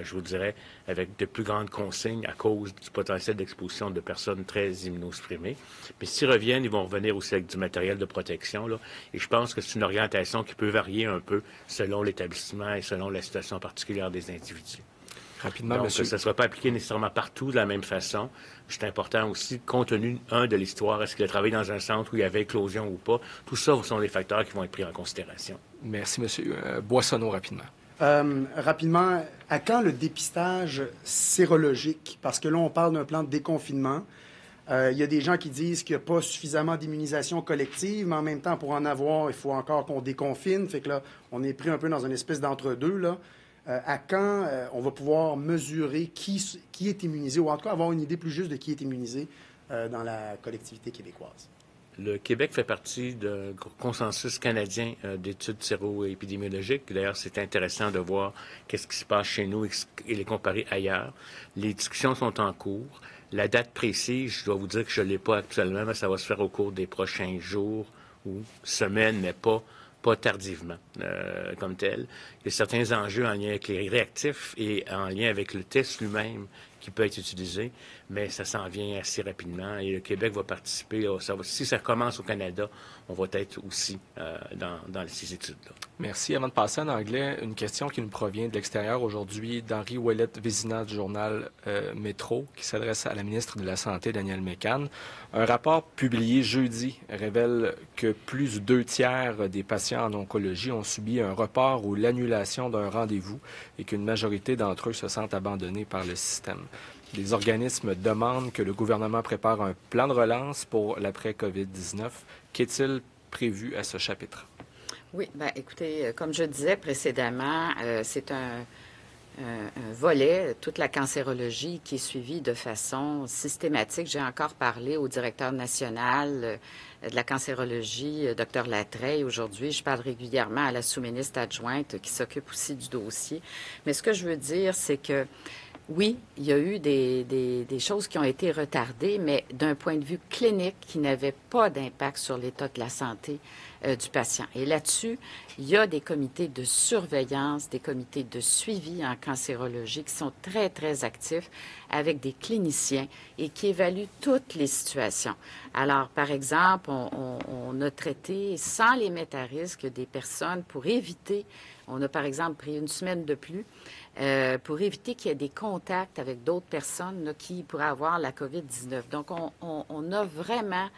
je vous dirais, avec de plus grandes consignes à cause du potentiel d'exposition de personnes très immunosupprimées. Mais s'ils reviennent, ils vont revenir aussi avec du matériel de protection, là. Et je pense que c'est une orientation qui peut varier un peu selon l'établissement et selon la situation particulière des individus. Rapidement, donc, monsieur. ça ne sera pas appliqué nécessairement partout de la même façon. C'est important aussi, compte tenu, de l'histoire, est-ce qu'il a travaillé dans un centre où il y avait éclosion ou pas? Tout ça sont des facteurs qui vont être pris en considération. Merci, monsieur. Boissonneau, rapidement. Rapidement, à quand le dépistage sérologique? Parce que là, on parle d'un plan de déconfinement. Il y a des gens qui disent qu'il n'y a pas suffisamment d'immunisation collective, mais en même temps, pour en avoir, il faut encore qu'on déconfine. Fait que là, on est pris un peu dans une espèce d'entre-deux, là. à quand on va pouvoir mesurer qui est immunisé, ou en tout cas avoir une idée plus juste de qui est immunisé dans la collectivité québécoise? Le Québec fait partie du consensus canadien d'études séro-épidémiologiques. D'ailleurs, c'est intéressant de voir qu'est-ce qui se passe chez nous et les comparer ailleurs. Les discussions sont en cours. La date précise, je dois vous dire que je ne l'ai pas actuellement, mais ça va se faire au cours des prochains jours ou semaines, mais pas tardivement comme tel. Il y a certains enjeux en lien avec les réactifs et en lien avec le test lui-même qui peut être utilisé, mais ça s'en vient assez rapidement et le Québec va participer. Si ça commence au Canada, on va être aussi dans ces études-là. Merci. Avant de passer en anglais, une question qui nous provient de l'extérieur aujourd'hui d'Henri Ouellette-Vézina du journal Métro, qui s'adresse à la ministre de la Santé, Danielle Mécan. Un rapport publié jeudi révèle que plus de 2/3 des patients en oncologie ont subi un report ou l'annulation d'un rendez-vous et qu'une majorité d'entre eux se sentent abandonnés par le système. Les organismes demandent que le gouvernement prépare un plan de relance pour l'après-COVID-19. Qu'est-il prévu à ce chapitre? Oui, bien, écoutez, comme je disais précédemment, c'est un volet, toute la cancérologie qui est suivie de façon systématique. J'ai encore parlé au directeur national de la cancérologie, Dr Latreille. Aujourd'hui, je parle régulièrement à la sous-ministre adjointe qui s'occupe aussi du dossier. Mais ce que je veux dire, c'est que oui, il y a eu des choses qui ont été retardées, mais d'un point de vue clinique qui n'avait pas d'impact sur l'état de la santé du patient. Et là-dessus, il y a des comités de surveillance, des comités de suivi en cancérologie qui sont très, très actifs avec des cliniciens et qui évaluent toutes les situations. Alors, par exemple, on a traité sans les mettre à risque des personnes pour éviter, on a par exemple pris une semaine de plus, pour éviter qu'il y ait des contacts avec d'autres personnes là, qui pourraient avoir la COVID-19. Donc, on a vraiment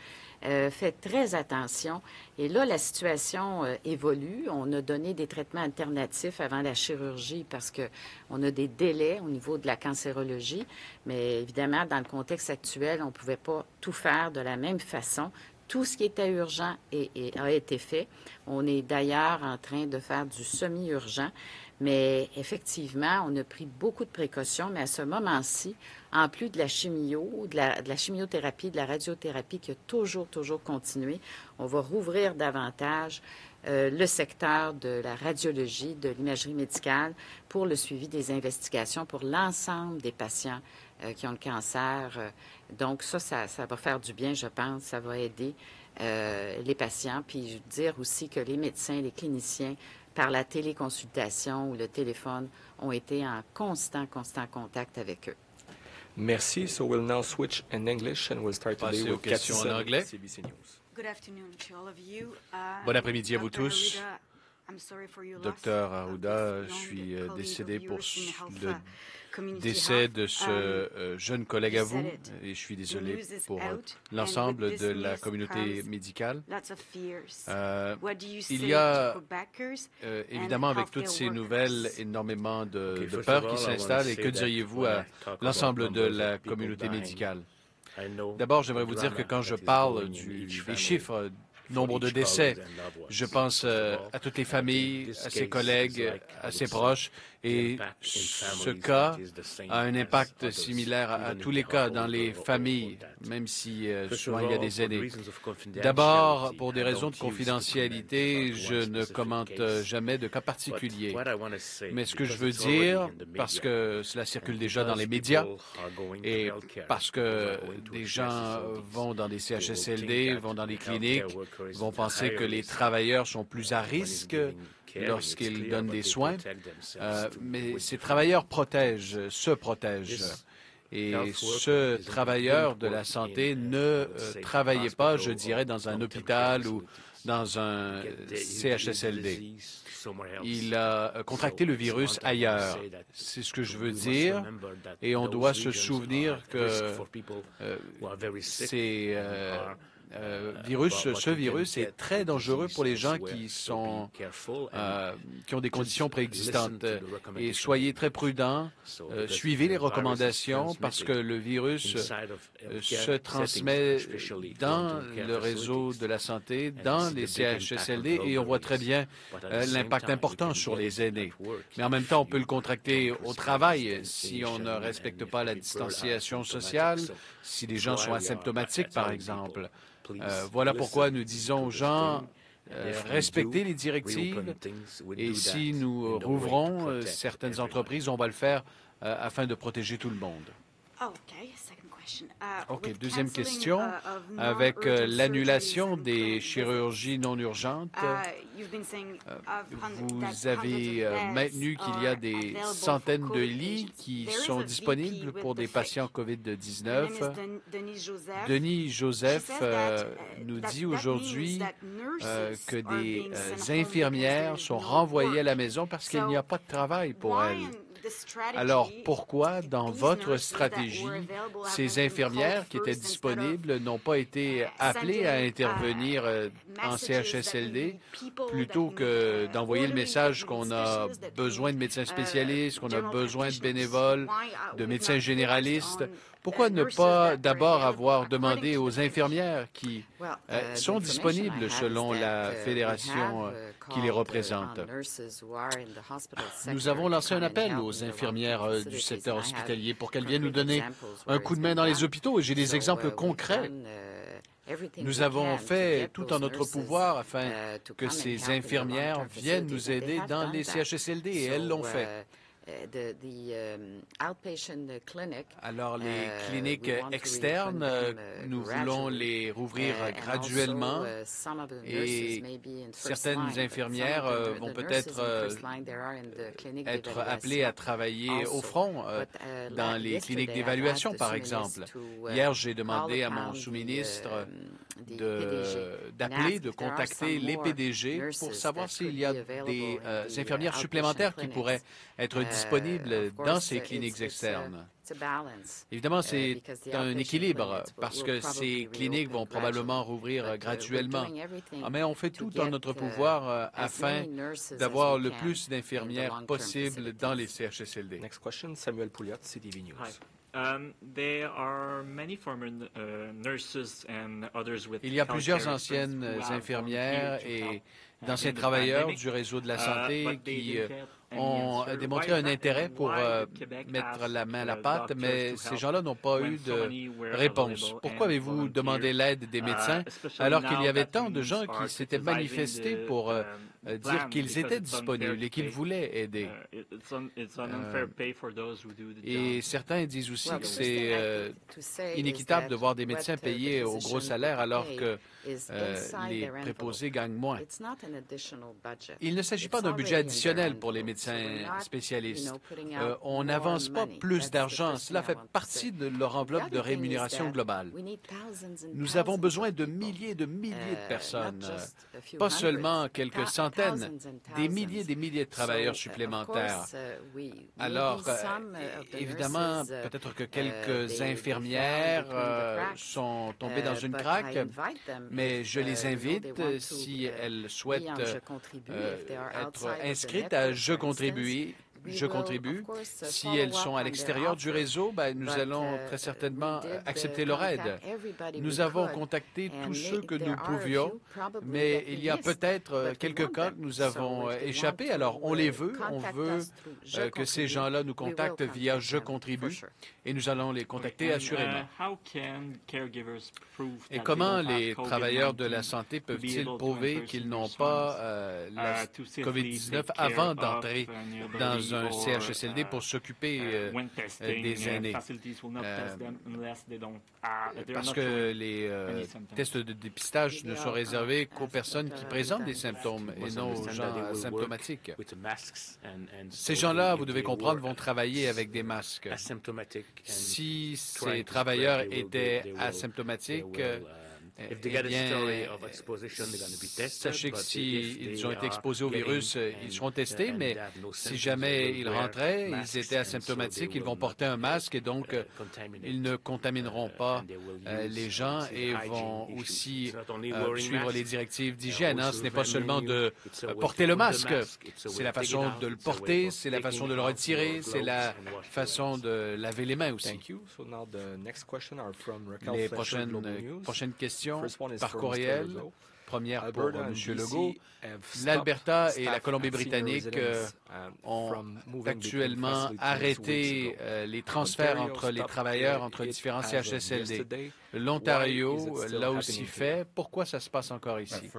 fait très attention. Et là, la situation évolue. On a donné des traitements alternatifs avant la chirurgie parce qu'on a des délais au niveau de la cancérologie. Mais évidemment, dans le contexte actuel, on ne pouvait pas tout faire de la même façon. Tout ce qui était urgent a été fait. On est d'ailleurs en train de faire du semi-urgent. Mais effectivement, on a pris beaucoup de précautions, mais à ce moment-ci, en plus de la chimio, de la chimiothérapie, de la radiothérapie qui a toujours continué, on va rouvrir davantage le secteur de la radiologie, de l'imagerie médicale pour le suivi des investigations pour l'ensemble des patients qui ont le cancer. Donc ça va faire du bien, je pense. Ça va aider les patients. Puis je veux dire aussi que les médecins, les cliniciens, par la téléconsultation ou le téléphone, ont été en constant contact avec eux. Merci. So we'll now switch in English and we'll start today with questions en anglais. CBC News. Bon après-midi à vous tous. Docteur Arruda, je suis décédé pour le décès de ce jeune collègue à vous et je suis désolé pour l'ensemble de la communauté médicale. Il y a évidemment avec toutes ces nouvelles énormément de peur qui s'installe et que diriez-vous à l'ensemble de la communauté médicale? D'abord, j'aimerais vous dire que quand je parle des chiffres, nombre de décès, je pense à toutes les familles, à ses collègues, à ses proches. Et ce cas a un impact similaire à tous les cas dans les familles, même si souvent il y a des aînés. D'abord, pour des raisons de confidentialité, je ne commente jamais de cas particuliers. Mais ce que je veux dire, parce que cela circule déjà dans les médias et parce que des gens vont dans des CHSLD, vont dans des cliniques, vont penser que les travailleurs sont plus à risque lorsqu'ils donnent des soins, mais ces travailleurs se protègent. Et ce travailleur de la santé ne travaillait pas, je dirais, dans un hôpital ou dans un CHSLD. Il a contracté le virus ailleurs. C'est ce que je veux dire. Et on doit se souvenir que ces ce virus est très dangereux pour les gens qui ont des conditions préexistantes. Et soyez très prudents, suivez les recommandations parce que le virus se transmet dans le réseau de la santé, dans les CHSLD, et on voit très bien l'impact important sur les aînés. Mais en même temps, on peut le contracter au travail si on ne respecte pas la distanciation sociale, si les gens sont asymptomatiques, par exemple. Voilà pourquoi nous disons aux gens, respectez les directives, et si nous rouvrons certaines entreprises, on va le faire afin de protéger tout le monde. OK, deuxième question. Avec l'annulation des chirurgies non urgentes, vous avez maintenu qu'il y a des centaines de lits qui sont disponibles pour des patients COVID-19. Denis Joseph nous dit aujourd'hui que des infirmières sont renvoyées à la maison parce qu'il n'y a pas de travail pour elles. Alors, pourquoi, dans votre stratégie, ces infirmières qui étaient disponibles n'ont pas été appelées à intervenir en CHSLD plutôt que d'envoyer le message qu'on a besoin de médecins spécialistes, qu'on a besoin de bénévoles, de médecins généralistes? Pourquoi ne pas d'abord avoir demandé aux infirmières qui sont disponibles selon la fédération qui les représente? Nous avons lancé un appel aux infirmières du secteur hospitalier pour qu'elles viennent nous donner un coup de main dans les hôpitaux, et j'ai des exemples concrets. Nous avons fait tout en notre pouvoir afin que ces infirmières viennent nous aider dans les CHSLD, et elles l'ont fait. Alors, les cliniques externes, nous voulons les rouvrir graduellement, et certaines infirmières vont peut-être être appelées à travailler au front dans les cliniques d'évaluation, par exemple. Hier, j'ai demandé à mon sous-ministre d'appeler, de contacter les PDG pour savoir s'il y a des infirmières supplémentaires qui pourraient être disponibles dans ces cliniques externes. Évidemment, c'est un équilibre parce que ces cliniques vont probablement rouvrir graduellement. Mais on fait tout en notre pouvoir afin d'avoir le plus d'infirmières possible dans les CHSLD. Next question, Samuel Pouliot, CTV News. Il y a plusieurs anciennes infirmières et d'anciens travailleurs du réseau de la santé qui ont démontré un intérêt pour mettre la main à la pâte, mais ces gens-là n'ont pas eu de réponse. Pourquoi avez-vous demandé l'aide des médecins alors qu'il y avait tant de gens qui s'étaient manifestés pour dire qu'ils étaient disponibles et qu'ils voulaient aider? Et certains disent aussi que c'est inéquitable de voir des médecins payés au gros salaire alors que les préposés gagnent moins. Il ne s'agit pas d'un budget additionnel pour les médecins spécialistes. On n'avance pas plus d'argent. Cela fait partie de leur enveloppe de rémunération globale. Nous avons besoin de milliers de personnes, pas seulement quelques centaines, des milliers de travailleurs supplémentaires. Alors, évidemment, peut-être que quelques infirmières sont tombées dans une craque, mais je les invite, si elles souhaitent être inscrites à Je contribue. Si elles sont à l'extérieur du réseau, nous allons très certainement accepter leur aide. Nous avons contacté tous ceux que nous pouvions, mais il y a peut-être quelques cas que nous avons échappé. Alors, on les veut. On veut que ces gens-là nous contactent via Je contribue, et nous allons les contacter assurément. Et comment les travailleurs de la santé peuvent-ils prouver qu'ils n'ont pas la COVID-19 avant d'entrer dans un CHSLD pour s'occuper des aînés? Parce que les tests de dépistage ne sont réservés qu'aux personnes qui présentent des symptômes et non aux gens asymptomatiques. Ces gens-là, vous devez comprendre, vont travailler avec des masques. Si ces travailleurs étaient asymptomatiques, sachez que s'ils ont été exposés au virus, ils seront testés, mais si jamais ils rentraient, ils étaient asymptomatiques, ils vont porter un masque et donc ils ne contamineront pas les gens et vont aussi suivre les directives d'hygiène. Ce n'est pas seulement de porter le masque, c'est la façon de le porter, c'est la façon de le retirer, c'est la façon de laver les mains aussi. Les prochaines questions par courriel. Première pour M. Legault. L'Alberta et la Colombie-Britannique ont actuellement arrêté les transferts entre les travailleurs entre différents CHSLD. L'Ontario l'a aussi fait. Pourquoi ça se passe encore ici?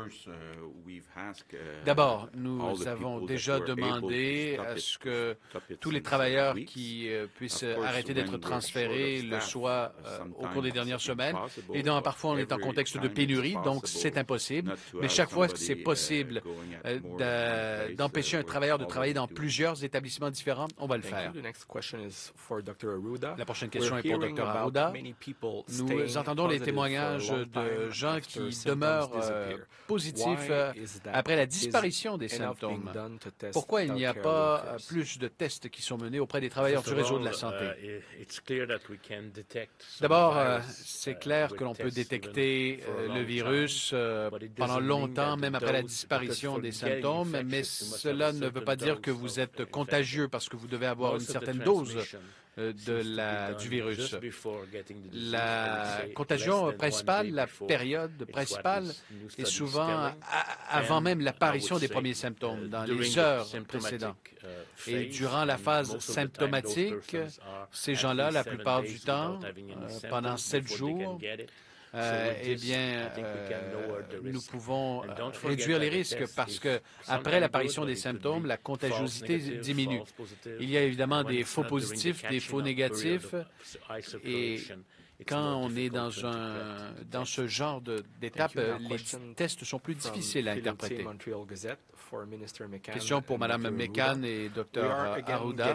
D'abord, nous avons déjà demandé à ce que tous les travailleurs qui puissent arrêter d'être transférés le soient au cours des dernières semaines. Évidemment, parfois, on est en contexte de pénurie, donc c'est impossible. Mais chaque fois que c'est possible d'empêcher un travailleur de travailler dans plusieurs établissements différents, on va le faire. La prochaine question est pour Dr. Arruda. Nous entendons les témoignages de gens qui demeurent positifs après la disparition des symptômes. Pourquoi il n'y a pas plus de tests qui sont menés auprès des travailleurs du réseau de la santé? D'abord, c'est clair que l'on peut détecter le virus pendant longtemps, même après la disparition des symptômes, mais cela ne veut pas dire que vous êtes contagieux parce que vous devez avoir une certaine dose du virus. La contagion principale, la période principale est souvent avant même l'apparition des premiers symptômes, dans les heures précédentes. Et durant la phase symptomatique, ces gens-là, la plupart du temps, pendant 7 jours, nous pouvons réduire les risques parce que après l'apparition des symptômes, la contagiosité diminue. Il y a évidemment des faux positifs, des faux négatifs, et quand on est dans ce genre d'étape, les tests sont plus difficiles à interpréter. Question pour Mme McCann et Dr. Arruda.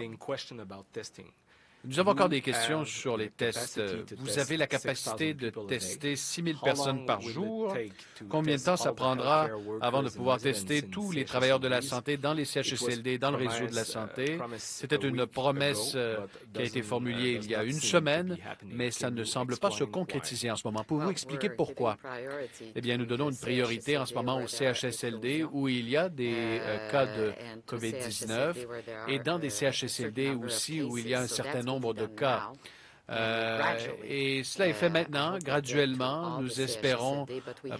Nous avons encore des questions sur les tests. Vous avez la capacité de tester 6 000 personnes par jour. Combien de temps ça prendra avant de pouvoir tester tous les travailleurs de la santé dans les CHSLD, dans le réseau de la santé? C'était une promesse qui a été formulée il y a une semaine, mais ça ne semble pas se concrétiser en ce moment. Pouvez-vous expliquer pourquoi? Eh bien, nous donnons une priorité en ce moment aux CHSLD où il y a des cas de COVID-19 et dans des CHSLD aussi où il y a un certain nombre de cas. Et cela est fait maintenant, graduellement. Nous espérons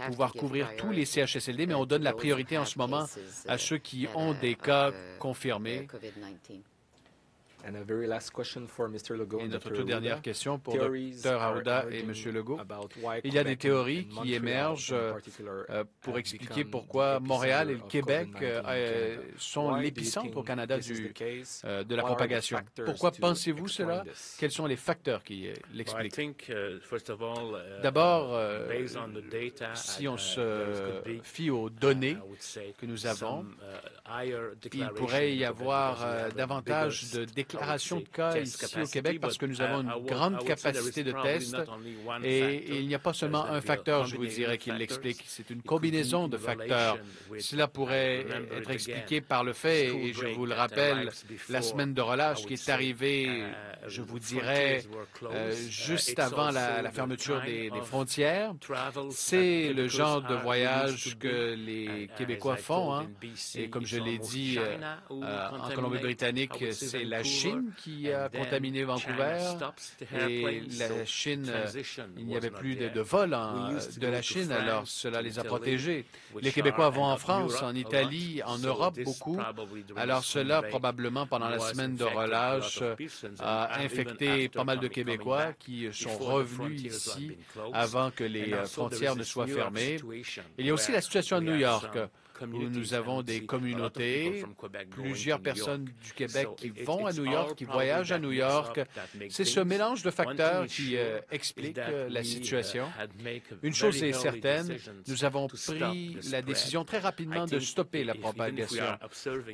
pouvoir couvrir tous les CHSLD, mais on donne la priorité en ce moment à ceux qui ont des cas confirmés. Et notre toute dernière question pour Dr. Arruda et M. Legault. Il y a des théories qui émergent pour expliquer pourquoi Montréal et le Québec sont l'épicentre au Canada de la propagation. Pourquoi pensez-vous cela? Quels sont les facteurs qui l'expliquent? D'abord, si on se fie aux données que nous avons, il pourrait y avoir davantage de déclarations de cas ici au Québec parce que nous avons une grande capacité de tests et il n'y a pas seulement un facteur, je vous dirais, qui l'explique. C'est une combinaison de facteurs. Cela pourrait être expliqué par le fait, et je vous le rappelle, la semaine de relâche qui est arrivée, je vous dirais, juste avant la fermeture des frontières. C'est le genre de voyage que les Québécois font. Et comme je l'ai dit, en Colombie-Britannique, c'est la Chine qui a contaminé Vancouver et la Chine, il n'y avait plus de vol de la Chine, alors cela les a protégés. Les Québécois vont en France, en Italie, en Europe beaucoup, alors cela probablement pendant la semaine de relâche a infecté pas mal de Québécois qui sont revenus ici avant que les frontières ne soient fermées. Il y a aussi la situation à New York. où nous avons des communautés, plusieurs personnes du Québec qui vont à New York, qui voyagent à New York. C'est ce mélange de facteurs qui explique la situation. Une chose est certaine, nous avons pris la décision très rapidement de stopper la propagation.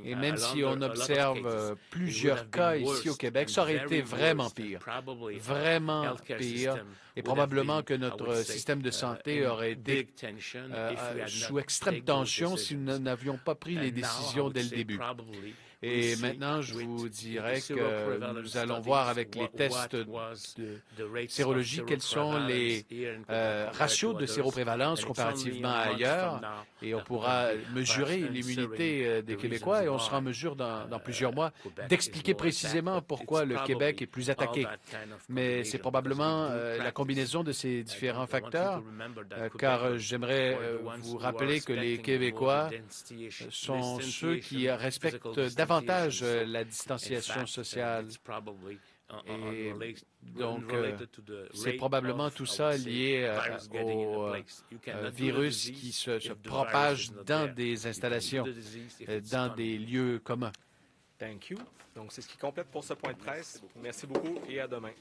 Et même si on observe plusieurs cas ici au Québec, ça aurait été vraiment pire. Vraiment pire. Et probablement que notre système de santé aurait été sous extrême tension si nous n'avions pas pris les décisions dès le début. Et maintenant, je vous dirais que nous allons voir avec les tests de sérologie quels sont les ratios de séroprévalence comparativement à ailleurs. Et on pourra mesurer l'immunité des Québécois et on sera en mesure dans plusieurs mois d'expliquer précisément pourquoi le Québec est plus attaqué. Mais c'est probablement la combinaison de ces différents facteurs, car j'aimerais vous rappeler que les Québécois sont ceux qui respectent davantage la distanciation sociale. Et donc, c'est probablement tout ça lié au virus qui se propage dans des installations, dans des lieux communs. Thank you. Donc, c'est ce qui complète pour ce point de presse. Merci beaucoup et à demain.